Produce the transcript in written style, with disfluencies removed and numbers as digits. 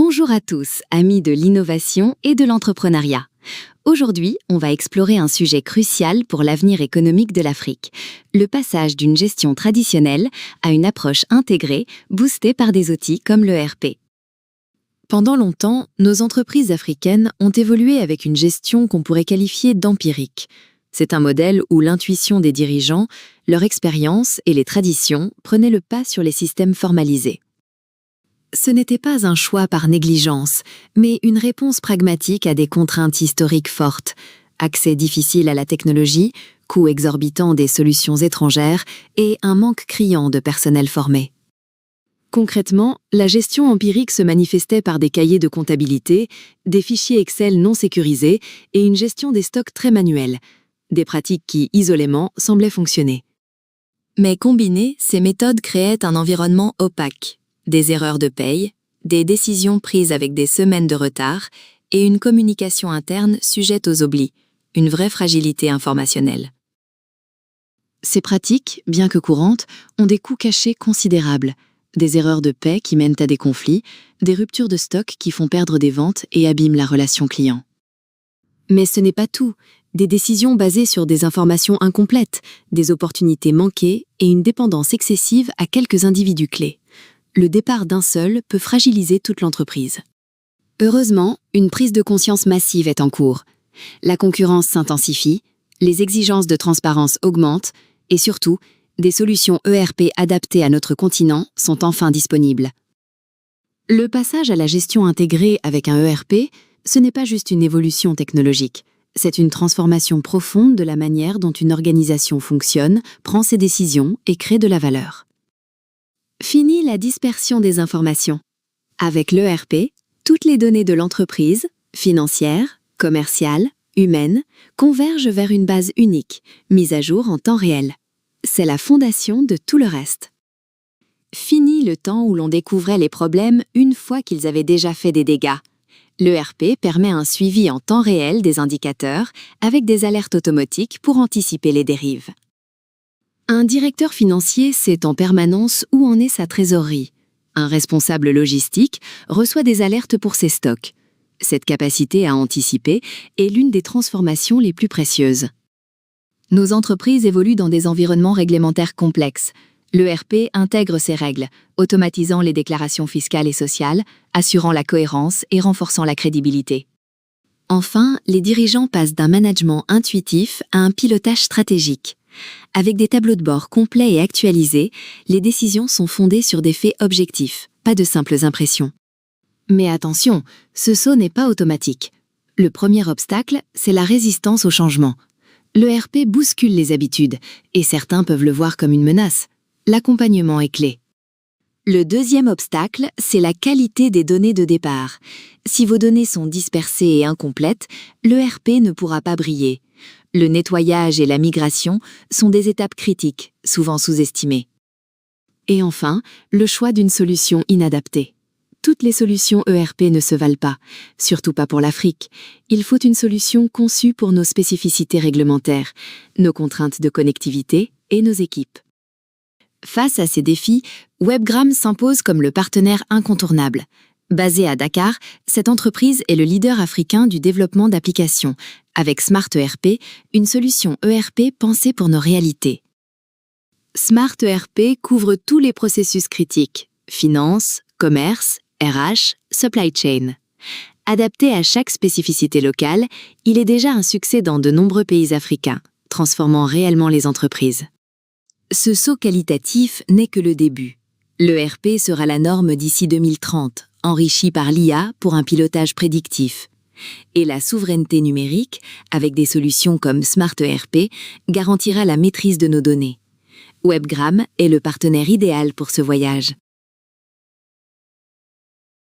Bonjour à tous, amis de l'innovation et de l'entrepreneuriat. Aujourd'hui, on va explorer un sujet crucial pour l'avenir économique de l'Afrique, le passage d'une gestion traditionnelle à une approche intégrée, boostée par des outils comme l'ERP. Pendant longtemps, nos entreprises africaines ont évolué avec une gestion qu'on pourrait qualifier d'empirique. C'est un modèle où l'intuition des dirigeants, leur expérience et les traditions prenaient le pas sur les systèmes formalisés. Ce n'était pas un choix par négligence, mais une réponse pragmatique à des contraintes historiques fortes, accès difficile à la technologie, coûts exorbitants des solutions étrangères et un manque criant de personnel formé. Concrètement, la gestion empirique se manifestait par des cahiers de comptabilité, des fichiers Excel non sécurisés et une gestion des stocks très manuelle, des pratiques qui, isolément, semblaient fonctionner. Mais combinées, ces méthodes créaient un environnement opaque. Des erreurs de paye, des décisions prises avec des semaines de retard et une communication interne sujette aux oublis, une vraie fragilité informationnelle. Ces pratiques, bien que courantes, ont des coûts cachés considérables, des erreurs de paie qui mènent à des conflits, des ruptures de stock qui font perdre des ventes et abîment la relation client. Mais ce n'est pas tout. Des décisions basées sur des informations incomplètes, des opportunités manquées et une dépendance excessive à quelques individus clés. Le départ d'un seul peut fragiliser toute l'entreprise. Heureusement, une prise de conscience massive est en cours. La concurrence s'intensifie, les exigences de transparence augmentent et surtout, des solutions ERP adaptées à notre continent sont enfin disponibles. Le passage à la gestion intégrée avec un ERP, ce n'est pas juste une évolution technologique. C'est une transformation profonde de la manière dont une organisation fonctionne, prend ses décisions et crée de la valeur. Fini la dispersion des informations. Avec l'ERP, toutes les données de l'entreprise, financières, commerciales, humaines, convergent vers une base unique, mise à jour en temps réel. C'est la fondation de tout le reste. Fini le temps où l'on découvrait les problèmes une fois qu'ils avaient déjà fait des dégâts. L'ERP permet un suivi en temps réel des indicateurs avec des alertes automatiques pour anticiper les dérives. Un directeur financier sait en permanence où en est sa trésorerie. Un responsable logistique reçoit des alertes pour ses stocks. Cette capacité à anticiper est l'une des transformations les plus précieuses. Nos entreprises évoluent dans des environnements réglementaires complexes. L'ERP intègre ces règles, automatisant les déclarations fiscales et sociales, assurant la cohérence et renforçant la crédibilité. Enfin, les dirigeants passent d'un management intuitif à un pilotage stratégique. Avec des tableaux de bord complets et actualisés, les décisions sont fondées sur des faits objectifs, pas de simples impressions. Mais attention, ce saut n'est pas automatique. Le premier obstacle, c'est la résistance au changement. L'ERP bouscule les habitudes, et certains peuvent le voir comme une menace. L'accompagnement est clé. Le deuxième obstacle, c'est la qualité des données de départ. Si vos données sont dispersées et incomplètes, l'ERP ne pourra pas briller. Le nettoyage et la migration sont des étapes critiques, souvent sous-estimées. Et enfin, le choix d'une solution inadaptée. Toutes les solutions ERP ne se valent pas, surtout pas pour l'Afrique. Il faut une solution conçue pour nos spécificités réglementaires, nos contraintes de connectivité et nos équipes. Face à ces défis, Webgram s'impose comme le partenaire incontournable. Basée à Dakar, cette entreprise est le leader africain du développement d'applications, avec Smart ERP, une solution ERP pensée pour nos réalités. Smart ERP couvre tous les processus critiques, finance, commerce, RH, supply chain. Adapté à chaque spécificité locale, il est déjà un succès dans de nombreux pays africains, transformant réellement les entreprises. Ce saut qualitatif n'est que le début. L'ERP sera la norme d'ici 2030, enrichi par l'IA pour un pilotage prédictif. Et la souveraineté numérique, avec des solutions comme Smart ERP, garantira la maîtrise de nos données. Webgram est le partenaire idéal pour ce voyage.